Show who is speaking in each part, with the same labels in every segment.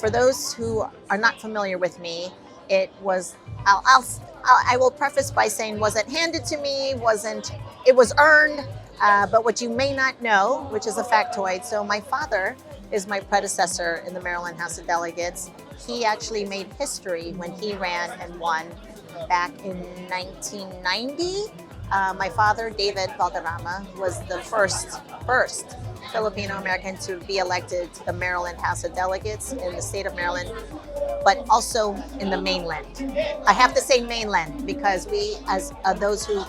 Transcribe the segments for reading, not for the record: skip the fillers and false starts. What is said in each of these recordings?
Speaker 1: for those who are not familiar with me, it was, I will preface by saying, wasn't handed to me, it was earned. But what you may not know, which is a factoid, so my father is my predecessor in the Maryland House of Delegates. He actually made history when he ran and won back in 1990. My father, David Valderrama, was the first Filipino American to be elected to the Maryland House of Delegates in the state of Maryland, but also in the mainland. I have to say mainland because we, as those who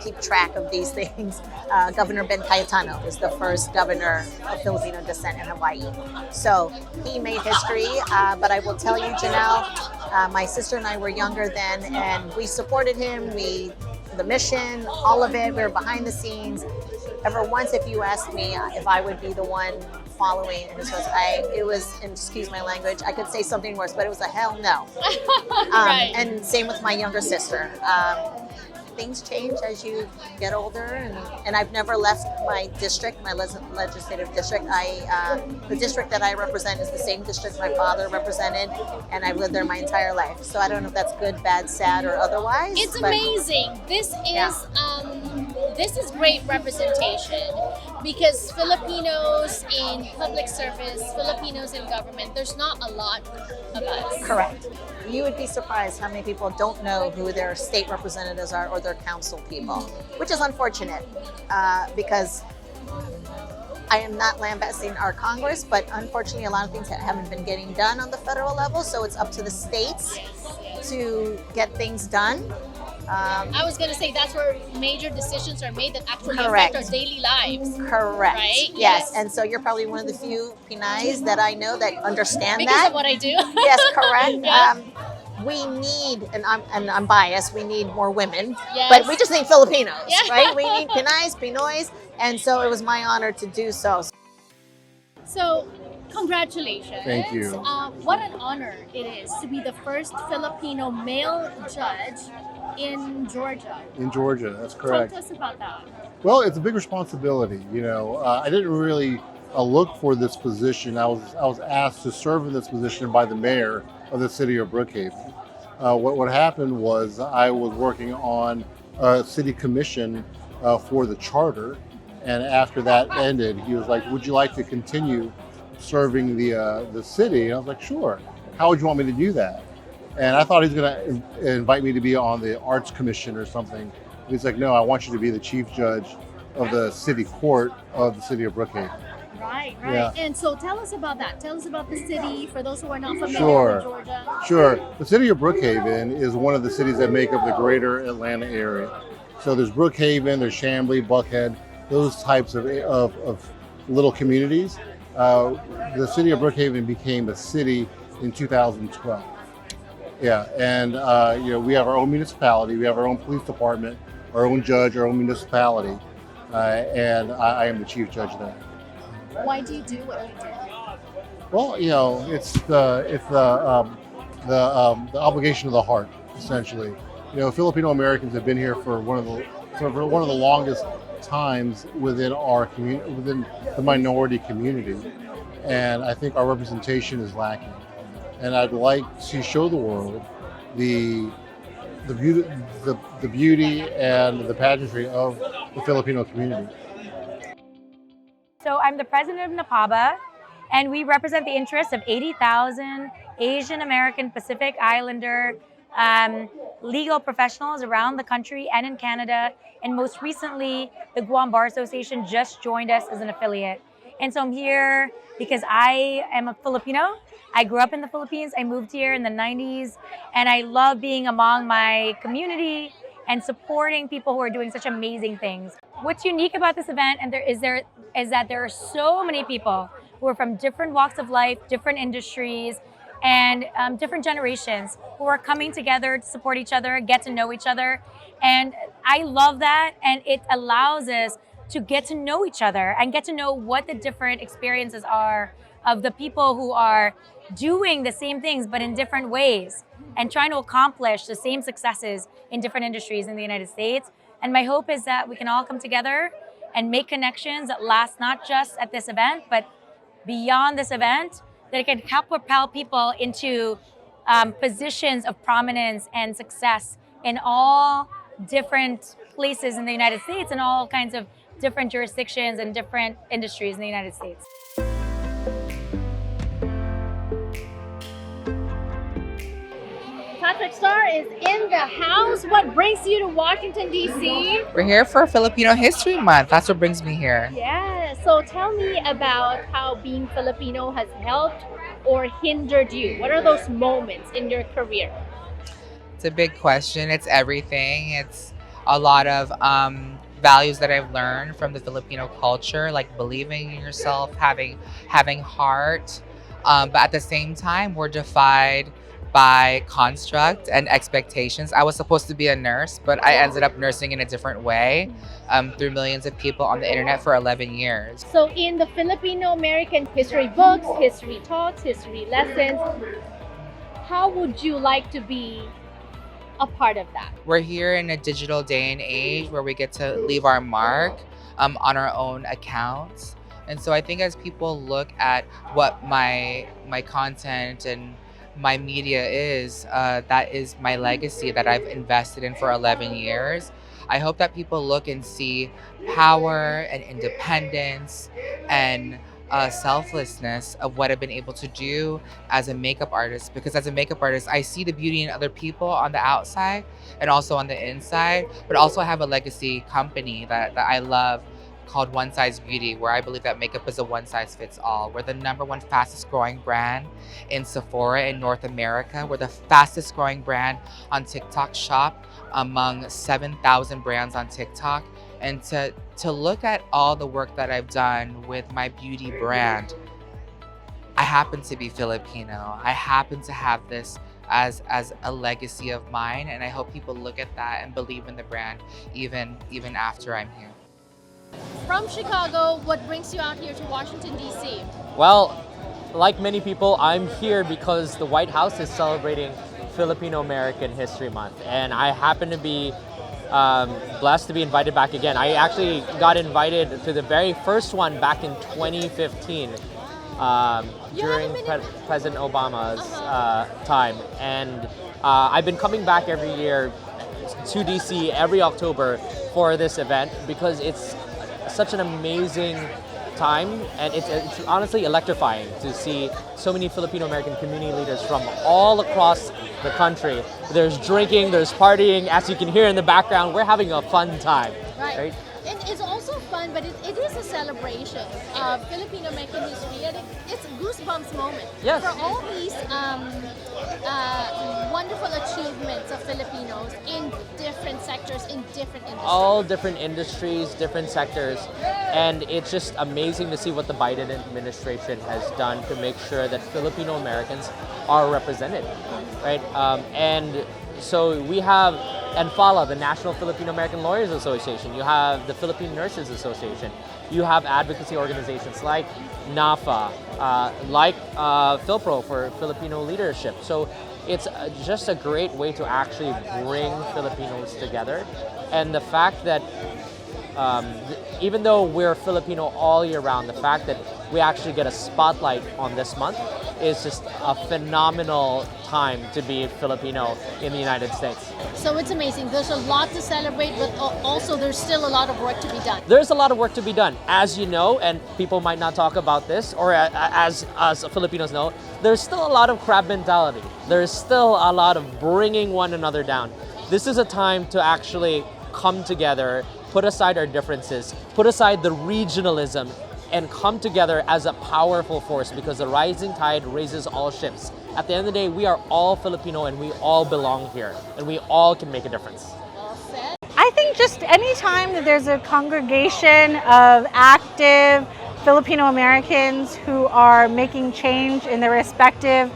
Speaker 1: keep track of these things, Governor Ben Cayetano is the first governor of Filipino descent in Hawaii. So he made history, but I will tell you, Janelle, my sister and I were younger then, and we supported him. The mission, all of it, we were behind the scenes. Ever once, if you asked me if I would be the one following in his footsteps, it was, and excuse my language, I could say something worse, but it was a hell no.
Speaker 2: Right.
Speaker 1: And same with my younger sister. Things change as you get older, and I've never left my district, my legislative district. The district that I represent is the same district my father represented, and I've lived there my entire life. So I don't know if that's good, bad, sad, or otherwise.
Speaker 2: It's amazing. This is great representation because Filipinos in public service, Filipinos in government, there's not a lot of us.
Speaker 1: Correct. You would be surprised how many people don't know who their state representatives are or their council people, which is unfortunate because I am not lambasting our Congress, but unfortunately a lot of things haven't been getting done on the federal level, so it's up to the states to get things done.
Speaker 2: I was going to say that's where major decisions are made that actually
Speaker 1: Correct.
Speaker 2: affect our daily lives.
Speaker 1: Correct.
Speaker 2: Right?
Speaker 1: Yes. And so you're probably one of the few Pinays that I know that understand
Speaker 2: Because
Speaker 1: that.
Speaker 2: of what I do.
Speaker 1: Yes, correct.
Speaker 2: Yeah.
Speaker 1: We need, and I'm biased, we need more women,
Speaker 2: Yes.
Speaker 1: but we just need Filipinos,
Speaker 2: Yeah.
Speaker 1: right? We need Pinays, Pinoys, and so it was my honor to do so.
Speaker 2: So, congratulations.
Speaker 3: Thank you.
Speaker 2: What an honor it is to be the first Filipino male judge in Georgia.
Speaker 3: In Georgia, that's
Speaker 2: Talk
Speaker 3: correct.
Speaker 2: to us about that.
Speaker 3: Well, it's a big responsibility. I didn't really look for this position. I was asked to serve in this position by the mayor of the city of Brookhaven. What happened was I was working on a city commission for the charter, and after that ended, he was like, "Would you like to continue serving the city?" And I was like, "Sure." How would you want me to do that? And I thought he was going to invite me to be on the arts commission or something. And he's like, "No, I want you to be the chief judge of the city court of the city of Brookhaven."
Speaker 2: Right.
Speaker 3: Yeah.
Speaker 2: And so tell us about that. Tell us about the city for those who are not familiar
Speaker 3: Sure.
Speaker 2: with Georgia.
Speaker 3: Sure. The city of Brookhaven is one of the cities that make up the greater Atlanta area. So there's Brookhaven, there's Chamblee, Buckhead, those types of little communities. The city of Brookhaven became a city in 2012. Yeah, and we have our own municipality, we have our own police department, our own judge, our own municipality, and I am the chief judge there.
Speaker 2: Why do you do what you do?
Speaker 3: Well, it's the obligation of the heart, essentially. Filipino Americans have been here for one of the longest times within our community, within the minority community, and I think our representation is lacking. And I'd like to show the world the beauty and the pageantry of the Filipino community.
Speaker 4: So I'm the president of NAPABA, and we represent the interests of 80,000 Asian American Pacific Islander legal professionals around the country and in Canada. And most recently, the Guam Bar Association just joined us as an affiliate. And so I'm here because I am a Filipino. I grew up in the Philippines. I moved here in the 90s, and I love being among my community and supporting people who are doing such amazing things. What's unique about this event is that there are so many people who are from different walks of life, different industries, and different generations who are coming together to support each other, get to know each other. And I love that, and it allows us to get to know each other and get to know what the different experiences are of the people who are doing the same things but in different ways and trying to accomplish the same successes in different industries in the United States. And my hope is that we can all come together and make connections that last not just at this event, but beyond this event, that can help propel people into positions of prominence and success in all different places in the United States and all kinds of different jurisdictions and different industries in the United States.
Speaker 2: Patrick Starr is in the house. What brings you to Washington, D.C.?
Speaker 5: We're here for Filipino History Month. That's what brings me here.
Speaker 2: Yeah, so tell me about how being Filipino has helped or hindered you. What are those moments in your career?
Speaker 5: It's a big question. It's everything. It's a lot of values that I've learned from the Filipino culture, like believing in yourself, having heart. But at the same time, we're defied by construct and expectations. I was supposed to be a nurse, but I ended up nursing in a different way through millions of people on the internet for 11 years.
Speaker 2: So in the Filipino American history books, history talks, history lessons, how would you like to be a part of that?
Speaker 5: We're here in a digital day and age where we get to leave our mark on our own accounts. And so I think as people look at what my content and my media is, that is my legacy that I've invested in for 11 years. I hope that people look and see power and independence and selflessness of what I've been able to do as a makeup artist. Because as a makeup artist, I see the beauty in other people on the outside and also on the inside, but also I have a legacy company that I love called One Size Beauty, where I believe that makeup is a one size fits all. We're the #1 fastest growing brand in Sephora in North America. We're the fastest growing brand on TikTok Shop among 7,000 brands on TikTok. And to look at all the work that I've done with my beauty brand, I happen to be Filipino. I happen to have this as a legacy of mine, and I hope people look at that and believe in the brand even after I'm here.
Speaker 2: From Chicago, what brings you out here to Washington, D.C.?
Speaker 6: Well, like many people, I'm here because the White House is celebrating Filipino American History Month, and I happen to be blessed to be invited back again. I actually got invited to the very first one back in 2015 during President Obama's time, and I've been coming back every year to DC every October for this event because it's such an amazing time, and it's honestly electrifying to see so many Filipino American community leaders from all across the country. There's drinking, there's partying, as you can hear in the background. We're having a fun time, right?
Speaker 2: And it's also fun, but it is a celebration of Filipino American history, and it's a goosebumps moment.
Speaker 6: Yes.
Speaker 2: For all these wonderful achievements of Filipinos in different sectors, in different industries.
Speaker 6: All different industries, different sectors, and it's just amazing to see what the Biden administration has done to make sure that Filipino Americans are represented, right? And so we have NFALA, the National Filipino American Lawyers Association. You have the Philippine Nurses Association. You have advocacy organizations like NAFA, like Philpro for Filipino leadership. So it's just a great way to actually bring Filipinos together. And the fact that even though we're Filipino all year round, the fact that we actually get a spotlight on this month is just a phenomenal time to be Filipino in the United States.
Speaker 2: So it's amazing. There's a lot to celebrate, but also there's still a lot of work to be done.
Speaker 6: There's a lot of work to be done. As you know, and people might not talk about this, or as Filipinos know, there's still a lot of crab mentality. There's still a lot of bringing one another down. This is a time to actually come together, put aside our differences, put aside the regionalism, and come together as a powerful force, because the rising tide raises all ships. At the end of the day, we are all Filipino and we all belong here, and we all can make a difference.
Speaker 2: Well said.
Speaker 7: I think just any time that there's a congregation of active Filipino Americans who are making change in their respective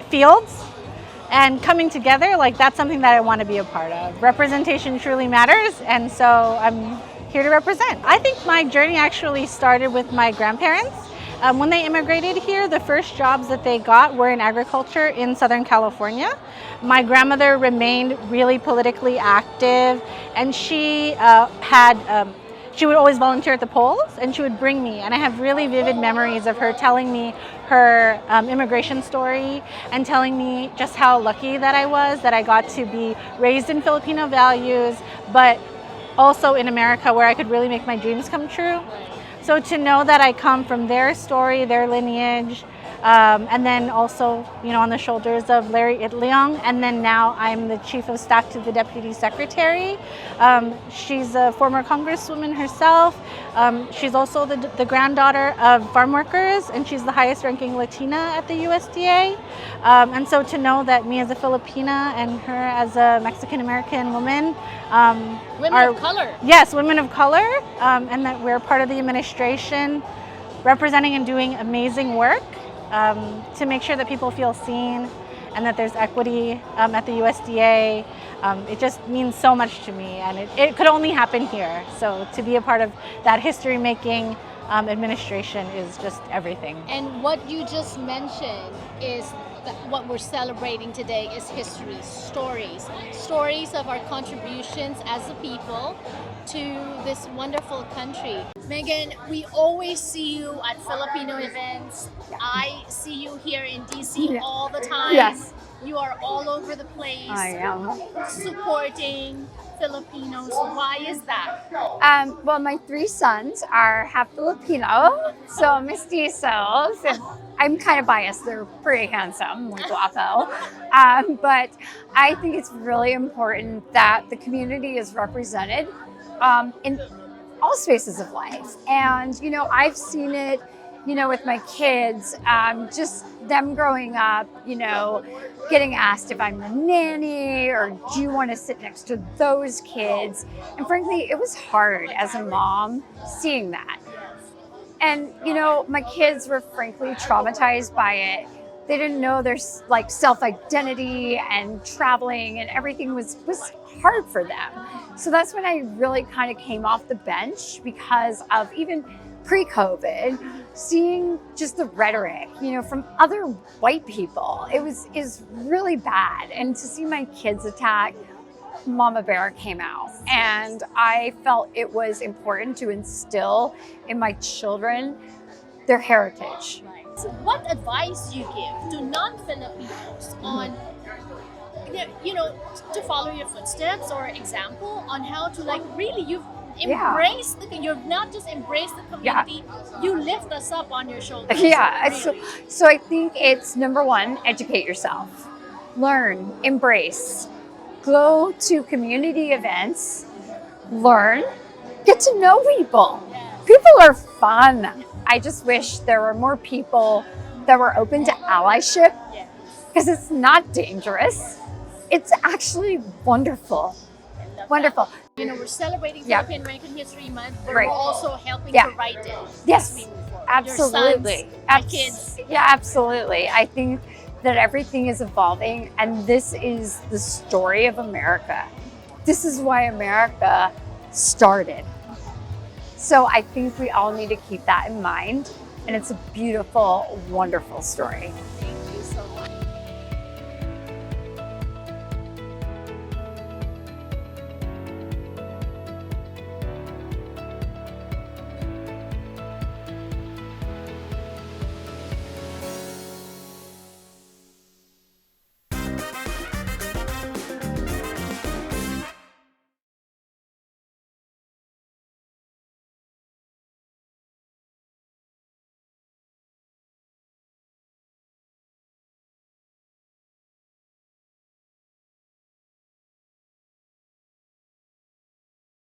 Speaker 7: fields and coming together, like that's something that I want to be a part of. Representation truly matters, and so I'm here to represent. I think my journey actually started with my grandparents. When they immigrated here, the first jobs that they got were in agriculture in Southern California. My grandmother remained really politically active, and she she would always volunteer at the polls, and she would bring me. And I have really vivid memories of her telling me her immigration story and telling me just how lucky that I was that I got to be raised in Filipino values, but also in America where I could really make my dreams come true. So to know that I come from their story, their lineage, and then also, you know, on the shoulders of Larry Itliong, and then now I'm the Chief of Staff to the Deputy Secretary. She's a former Congresswoman herself. She's also the granddaughter of farm workers, and she's the highest ranking Latina at the USDA. And so to know that me as a Filipina and her as a Mexican American woman,
Speaker 2: Women of color.
Speaker 7: Yes, women of color, and that we're part of the administration representing and doing amazing work to make sure that people feel seen and that there's equity at the USDA. It just means so much to me, and it could only happen here. So to be a part of that history-making administration is just everything.
Speaker 2: And what you just mentioned is that what we're celebrating today is history, stories of our contributions as a people to this wonderful country. Megan, we always see you at Filipino events. I see you here in DC all the time.
Speaker 8: Yes.
Speaker 2: You are all over the place.
Speaker 8: I am.
Speaker 2: Supporting Filipinos. Why is that?
Speaker 8: Well, my 3 sons are half Filipino, so mestizos. And I'm kind of biased. They're pretty handsome, muy guapo. But I think it's really important that the community is represented in all spaces of life. And, you know, I've seen it, you know, with my kids, just them growing up, you know, getting asked if I'm a nanny or do you want to sit next to those kids? And frankly, it was hard as a mom seeing that. And, you know, my kids were frankly traumatized by it. They didn't know their like self-identity and traveling and everything was hard for them. So that's when I really kind of came off the bench because of even pre-COVID, seeing just the rhetoric, you know, from other white people. Is really bad. And to see my kids attacked, Mama Bear came out. And I felt it was important to instill in my children their heritage.
Speaker 2: So what advice you give to non-Filipinos on, you know, to follow your footsteps or example on how to like really you've embraced you've not just embraced the community, you lift us up on your shoulders.
Speaker 8: Yeah,
Speaker 2: really.
Speaker 8: so I think it's number 1, educate yourself, learn, embrace, go to community events, learn, get to know people. People are fun. I just wish there were more people that were open to allyship because it's not dangerous. It's actually wonderful. Wonderful.
Speaker 2: You know, we're celebrating Filipino American History Month, but
Speaker 8: Right.
Speaker 2: we're also helping to write it.
Speaker 8: Yes,
Speaker 2: as we move forward.
Speaker 8: absolutely.
Speaker 2: Your sons, our kids.
Speaker 8: Yeah, absolutely. I think that everything is evolving, and this is the story of America. This is why America started. So I think we all need to keep that in mind, and it's a beautiful, wonderful story.